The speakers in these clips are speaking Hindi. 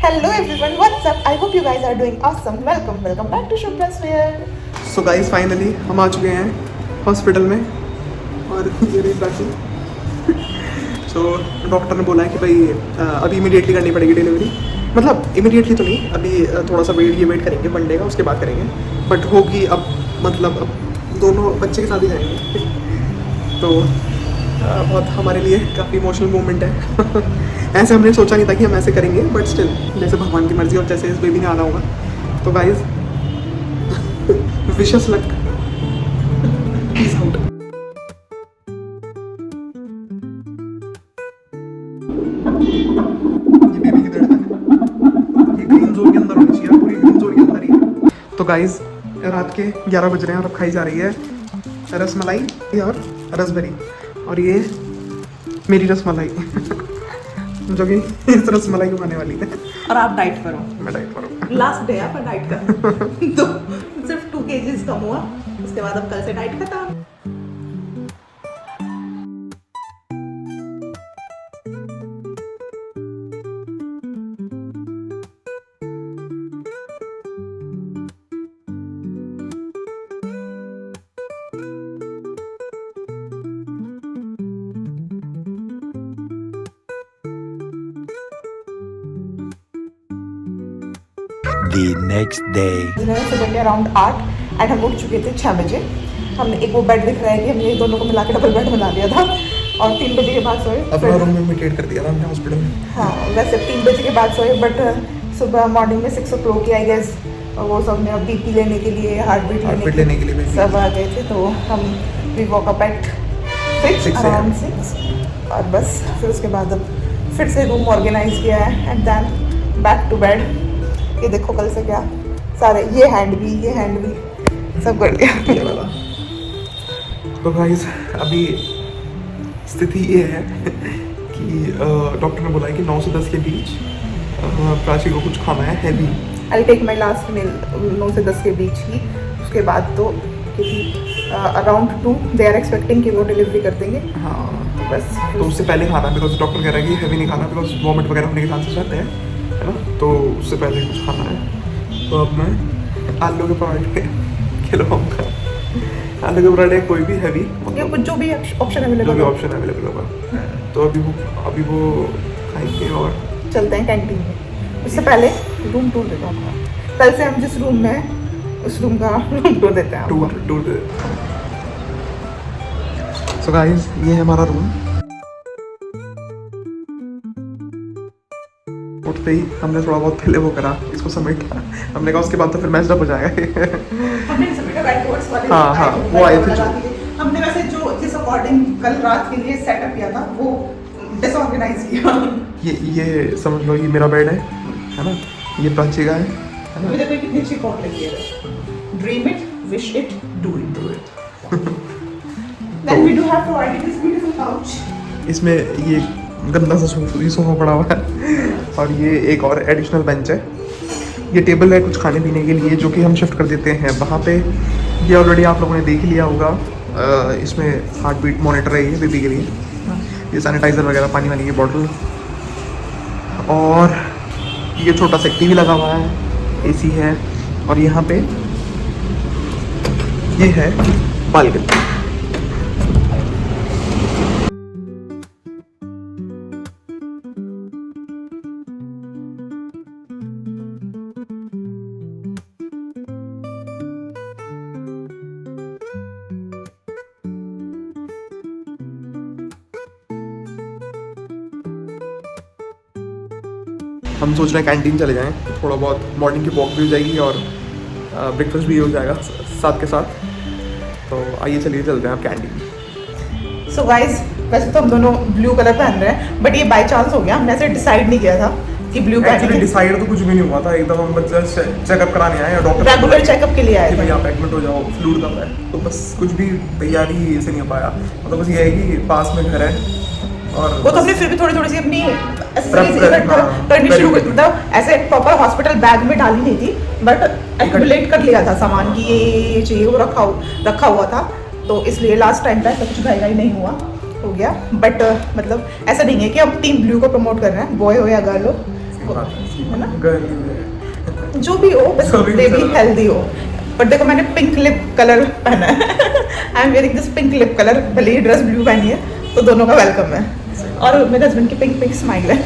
Hello everyone, what's up? I hope you guys are doing awesome. Welcome back to Shubhra's Wear. So guys finally हम आ चुके हैं हॉस्पिटल में और ये रही प्राची। सो डॉक्टर ने बोला है कि भाई अभी इमीडिएटली करनी पड़ेगी डिलीवरी, मतलब इमीडिएटली तो नहीं, अभी थोड़ा सा वेट करेंगे मंडे का, उसके बाद करेंगे। बट होगी अब, मतलब अब दोनों बच्चे के साथ ही जाएंगे। तो बहुत हमारे लिए काफ़ी इमोशनल मोमेंट है। ऐसे हमने सोचा नहीं था कि हम ऐसे करेंगे, बट स्टिल जैसे भगवान की मर्जी और जैसे इस बेबी ने आना होगा। तो guys wishes luck, peace out. ये बेबी की धड़कन है, ये ग्रीन जोन के अंदर होनी चाहिए, पूरी ग्रीन जोन के अंदर ही। तो गाइस रात के 11 बज रहे हैं और अब खाई जा रही है रसमलाई और रसबेरी, और ये मेरी रसमलाई जो कि इस रसमलाई को खाने वाली है। और आप डाइट करो। मैं डाइट करूँ। लास्ट डे है पर डाइट कर। तो सिर्फ 2 kgs कम हुआ, उसके बाद अब कल से डाइट खत्म। The next day. सुबह के अराउंड 8 एंड हम उठ चुके थे 6 बजे। हमने एक वो बेड दिख रहा है कि हमने दोनों को मिला के डबल बेड बना लिया था और 3 बजे के बाद सोए। अपना रूम में मेडिटेट कर दिया था हमने हॉस्पिटल में। हाँ वैसे 3 बजे के बाद सोए, बट सुबह मॉर्निंग में 6 o'clock की आई गेस वो सब ने बीपी लेने के लिए, हार्ट बीट लेने के लिए सब आ गए थे। तो हम we walk up at 6 around 6 और बस फिर उसके बाद अब फिर से रूम ऑर्गेनाइज किया है and then back to bed. ये देखो कल से क्या सारे ये हैंड भी सब कर लिया ये वाला। तो गाइस अभी स्थिति ये है कि डॉक्टर ने बोला है कि 9 से 10 के बीच प्राची को कुछ खाना है heavy. I take my last meal 9 से 10 के बीच ही, उसके बाद तो क्योंकि अराउंड 2 दे आर एक्सपेक्टिंग कि वो डिलीवरी कर देंगे। हाँ बस तो उससे पहले खाना, बिकॉज डॉक्टर कह रहा है कि हैवी नहीं खाना, बिकॉज वॉमिट वगैरह होने के चांसेस रहते हैं, है ना। तो उससे पहले कुछ खाना है। तो अब मैं आलू के पराठे खिलाऊंगा। आलू के पराठे कोई भी हैवी, कुछ जो भी ऑप्शन अवेलेबल होगा। तो अभी वो खाएंगे और चलते हैं कैंटीन में। उससे पहले रूम टूर देता हूँ। कल से हम जिस रूम में हैं उस रूम का रूम टूर देते हैं। टूर दे। सो गाइस ये है हमारा रूम। उठते ही हमने थोड़ा बहुत पहले वो करा, इसको समेटा। हमने कहा उसके बाद तो फिर मैच अप हो जाएगा। हमने समेटा बैकवर्ड्स वाले। हाँ वो आए थे जो हमने वैसे जो जिस अकॉर्डिंग कल रात के लिए सेटअप किया था वो डिसऑर्गेनाइज किया। ये समझ लो ये मेरा बेड है ना, ये प्राची का है ना। मुझे कोई कितनी अच्छी कोट लगी है। Dream it, wish it, do it. Then we do have provided this beautiful couch. इसमें ये गंदा सा सोफा पड़ा हुआ है और ये एक और एडिशनल बेंच है। ये टेबल है कुछ खाने पीने के लिए जो कि हम शिफ्ट कर देते हैं वहाँ पे। ये ऑलरेडी आप लोगों ने देख लिया होगा। इसमें हार्ट बीट मॉनिटर है ये बेबी के लिए, ये सैनिटाइज़र वगैरह, पानी वानी की बॉटल, और ये छोटा सा टीवी लगा हुआ है, एसी है, और यहाँ पे ये है बालकनी। हम सोच रहे हैं कैंटीन चले जाएं, थोड़ा बहुत मॉर्निंग की वॉक भी हो जाएगी और ब्रेकफास्ट भी हो जाएगा साथ के साथ। तो आइए चलिए चलते हैं आप कैंटीन। सो गाइस वैसे तो हम दोनों ब्लू कलर पहन रहे हैं, बट ये बाय चांस हो गया। हमने ऐसे डिसाइड नहीं किया था कि ब्लू एक्चुअली डिसाइड तो कुछ भी नहीं हुआ था, एकदम हम बच्चा चेकअप कराने आए, डॉक्टर रेगुलर चेकअप के लिए आए थे। आप एडमिट हो जाओ, फ्लूइड कम है, तो बस कुछ भी तैयारी से नहीं हो पाया। मतलब बस ये है कि पास में घर है और वो तो हमने फिर भी थोड़ी सी अपनी करनी शुरू कर, मतलब ऐसे प्रॉपर हॉस्पिटल बैग में डाली नहीं थी, बट एक्यूमुलेट कर लिया था सामान की ये चाहिए वो रखा हुआ था। तो इसलिए लास्ट टाइम पे कुछ घाई नहीं हो गया। बट मतलब ऐसा नहीं है कि हम टीम ब्लू को प्रमोट कर रहे हैं, बॉय हो या गर्ल हो, को, है ना? गर्ली में जो भी हो, बस जो भी बेबी चलो। हेल्दी हो। बट देखो मैंने पिंक लिप कलर पहना है। I am wearing this pink lip colour, भले ही ड्रेस ब्लू पहनी है तो दोनों का वेलकम है। और मेरे हस्बैंड की पिंक पिंक स्माइल है।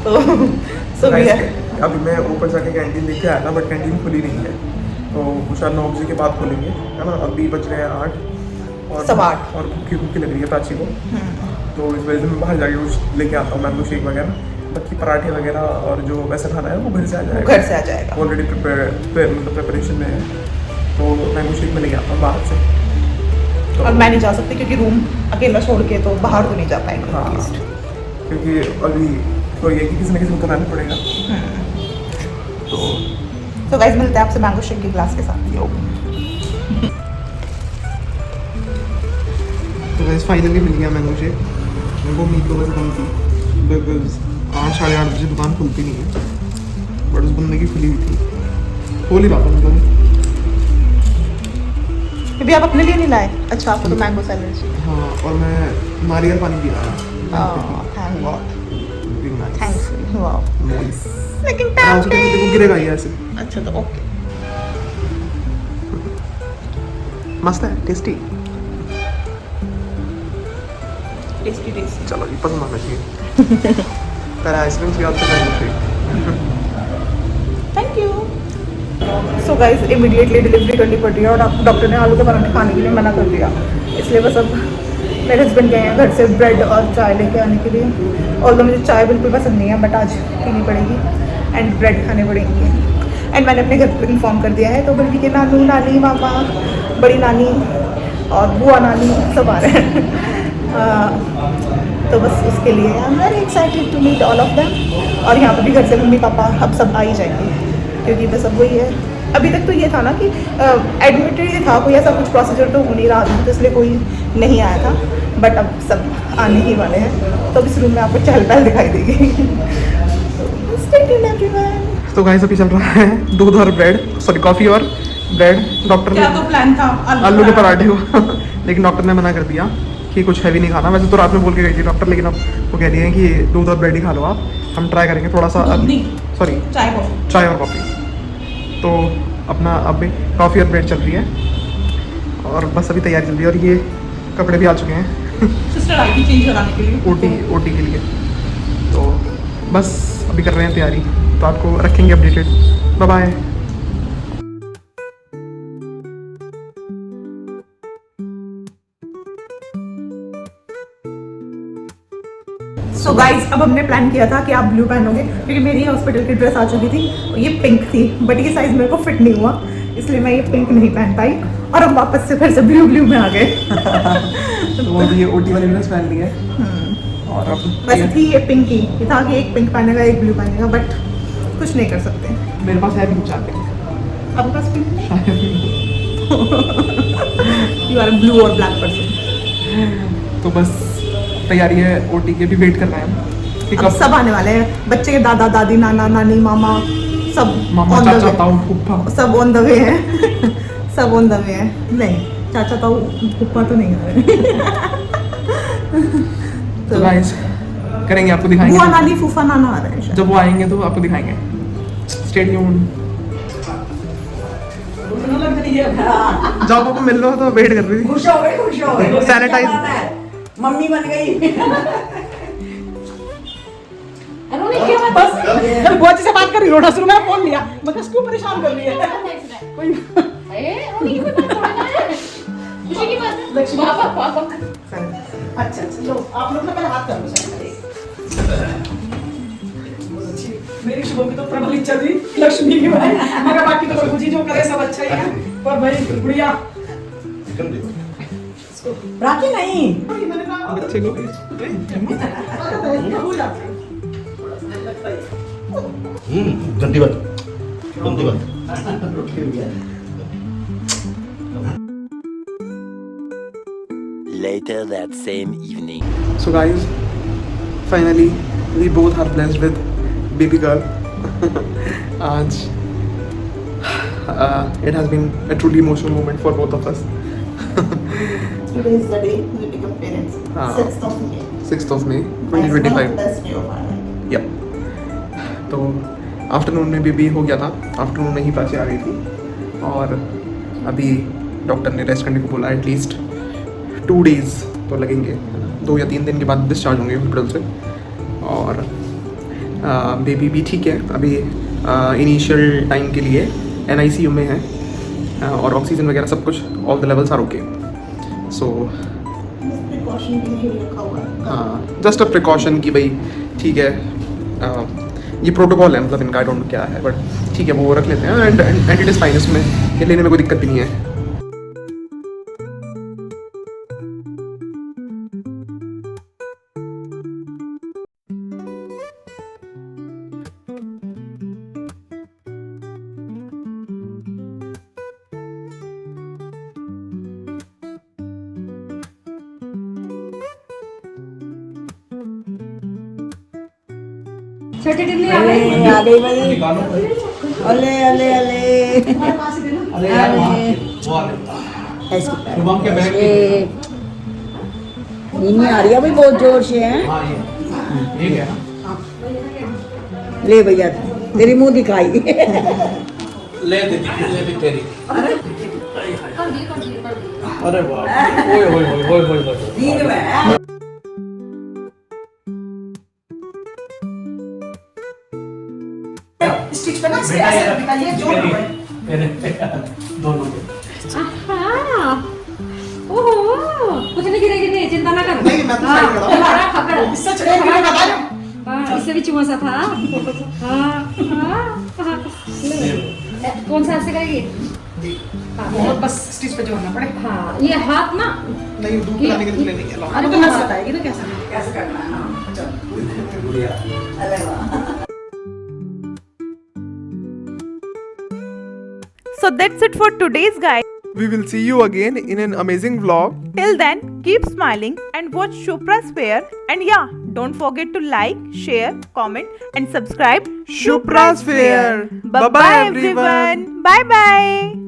तो सो भी है। अभी मैं ऊपर जाके कैंटीन लेके आया था, बट कैंटीन खुली नहीं है, तो कुछ 9 बजे के बाद खोलेंगे, है ना? अभी बज रहे हैं 8 और 8:15 और भूखी लग रही है प्राची को, तो इस वजह से मैं बाहर जाके कुछ लेके आता हूँ, मैंगो शेक वगैरह। बाकी पराठे वगैरह और जो वैसा खाना है वो घर से आ जाएगा, घर से आ जाएगा। ऑलरेडी प्रिपरेशन में है, तो मैंगो शेक में लेके आता हूँ बाहर से। तो और मैं नहीं जा सकती क्योंकि रूम अकेला छोड़ के तो बाहर तो नहीं जा पाएंगे हाँ, एटलीस्ट। क्योंकि अभी तो ये कि किसी न किसी को कराना पड़ेगा। तो गाइस मिलते हैं आपसे मैंगो शेक के ग्लास के साथ। यो तो वैसे फाइनली मिल गया मैंगो शेक। मेरे को उम्मीद तो वैसे कम थी, बिकॉज 8 साढ़े 8 बजे दुकान खुलती नहीं है, बट उस बंदे की खुली हुई थी, खोल ही रहा था मतलब। अभी आप अपने लिए नहीं लाए? अच्छा, आपको तो मैंगो सैलेड चाहिए। हाँ, और मैं नारियल पानी पी रहा था। Thank God, thanks. वाओ, लेकिन देखो गिरेगा ये ऐसे। अच्छा तो ओके। मस्त है, टेस्टी। Tasty tasty. चलो ये पसंद आना चाहिए। पहले आइसक्रीम से याद तो करनी चाहिए। Thank you. So guys immediately delivery करनी पड़ रही है, और डॉक्टर ने आलू के पराठे खाने के लिए मना कर दिया, इसलिए बस अब मेरे हस्बैंड गए हैं घर से ब्रेड और चाय लेके आने के लिए। और तो मुझे चाय बिल्कुल पसंद नहीं है, बट आज पीनी पड़ेगी एंड ब्रेड खाने पड़ेंगे। एंड मैंने अपने घर पर इन्फॉर्म कर दिया है, तो बल्कि के नानू नानी मामा बड़ी नानी और बुआ नानी सब आ रहे हैं। तो बस उसके लिए I am very excited to meet all of them. और यहाँ पर भी घर से मम्मी पापा अब सब आ ही जाएंगे, क्योंकि बस अब वही है। अभी तक तो ये था ना कि एडमिटेड ही था, कोई ऐसा कुछ प्रोसीजर तो हो नहीं रहा था, तो इसलिए कोई नहीं आया था, बट अब सब आने ही वाले हैं। तो अब इस रूम में आपको चहल पहल दिखाई देगी। Stay tuned everyone. तो गाइस अभी चल रहा है दूध और ब्रेड, सॉरी कॉफ़ी और ब्रेड। डॉक्टर क्या ने तो प्लान था आलू के पराठे को लेकिन डॉक्टर ने मना कर दिया कि कुछ हैवी नहीं खाना। वैसे तो रात में बोल के गई थी डॉक्टर, लेकिन अब वो कह रही है कि दूध और ब्रेड ही खा लो आप। हम ट्राई करेंगे थोड़ा सा, सॉरी चाय और कॉफ़ी। तो अपना अब भी कॉफ़ी और ब्रेड चल रही है, और बस अभी तैयारी चल रही है। और ये कपड़े भी आ चुके हैं सिस्टर आई थी चेंज कराने के लिए, ओटी के लिए। तो बस अभी कर रहे हैं तैयारी, तो आपको रखेंगे updated. Bye bye. So guys अब हमने प्लान किया था कि आप ब्लू पहनोगे, क्योंकि मेरी हॉस्पिटल की ड्रेस आ चुकी थी, ये पिंक थी, बट ये साइज मेरे को फिट नहीं हुआ, इसलिए मैं ये पिंक नहीं पहन पाई, और हम वापस से फिर से ब्लू में आ गए। तो ये ओटी वाली ड्रेस पहन ली है, और अब वैसे थी ये पिंक ही, ये था कि एक पिंक पहनेगा एक ब्लू पहनेगा, बट कुछ नहीं कर सकते। मेरे पास है पिंक चार्ट, आपके पास पिंक? यू आर ब्लू और ब्लैक पर्सन। तो बस तैयारी है ओटी की, भी वेट कर रहे हैं कि अब कब सब आने वाले हैं, बच्चे के दादा दादी नाना नानी मामा सब मामा on the चाचा way। ताऊ फूफा सब ऑन द वे है। सब ऑन द वे है। नहीं, चाचा ताऊ फूफा तो नहीं आ रहे। तो गाइस करेंगे, आपको दिखाएंगे बुआ नानी फूफा नाना आ रहे हैं शायद। जब वो आएंगे तो आपको दिखाएंगे। Stay tuned. जाओ पापा मिल लो, तो वेट कर रही थी। खुश हो गई सैनिटाइज मम्मी बन गई। बस बुआ जी से बात कर रही, रोना शुरू में फोन लिया, मतलब क्यों परेशान कर रही है? कोई अच्छा लो, आप लोग ना पहले हाथ कर लो। मेरी शुभम की तो प्रबल इच्छा थी लक्ष्मी की भाई, मगर बाकी तो प्रभु जी जो करे सब अच्छा ही है, पर भाई गुड़िया राखी नहीं मैंने कहा बच्चे को हो जाता है। गंदी बात, गंदी बात। Later that same evening. So guys, finally we both are blessed with baby girl. आज it has been a truly emotional moment for both of us. Today is the day we become parents. हाँ. 6th of May. 6th of May One of the 2025. best day of our life. Yup. तो आफ्टरनून में भी हो गया था, आफ्टरनून में ही बातें आ गई थी और अभी डॉक्टर ने रेस्ट करने को बोला। एटलीस्ट 2 डेज़ तो लगेंगे, 2 या 3 दिन के बाद डिस्चार्ज होंगे हॉस्पिटल से। और बेबी भी ठीक है अभी, इनिशियल टाइम के लिए NICU में है और ऑक्सीजन वगैरह सब कुछ, all the levels are okay. So हाँ, जस्ट अ प्रिकॉशन कि भाई ठीक है, ये प्रोटोकॉल है, मतलब इनका आई डोंट नो क्या है, बट ठीक है वो रख लेते हैं। एंड इट इज़ फाइन, इसमें ये लेने में कोई दिक्कत भी नहीं है। छोटी टिल्ली आ गई। आ गई भाई। अले अले अले नीनी आ रही है भाई बहुत जोर से है। ले भैया तेरी मुंह दिखाई। ले दी तेरी। अरे वाह, ओए ओए ओए ओए ओए। स्टिच पे ना इसके ऐसे निकालिए जोड़ दोनों ओहो, कुछ नहीं गिरेगी, नहीं चिंता ना कर। नहीं, मैं तो सही कर रहा हूँ। पकड़। इससे चढ़े हुए बता रहा हूँ। हाँ, इससे भी चुमा सा था। हाँ, हाँ। ले, कौन सा ऐसे करेगी? और बस स्टिच पे जोड़ना पड़े। हाँ, ये हाथ ना। नहीं, दूध पिलाने के लिए लेने के अलावा अरे तो नस बताएगी ना कैसे करना है ना। चल अरे वाह। So that's it for today's guide. we will see you again in an amazing vlog. Till then, keep smiling and watch Shupra's Fair. And yeah, don't forget to like, share, comment and subscribe Shupra's Fair. Bye bye everyone. Bye bye.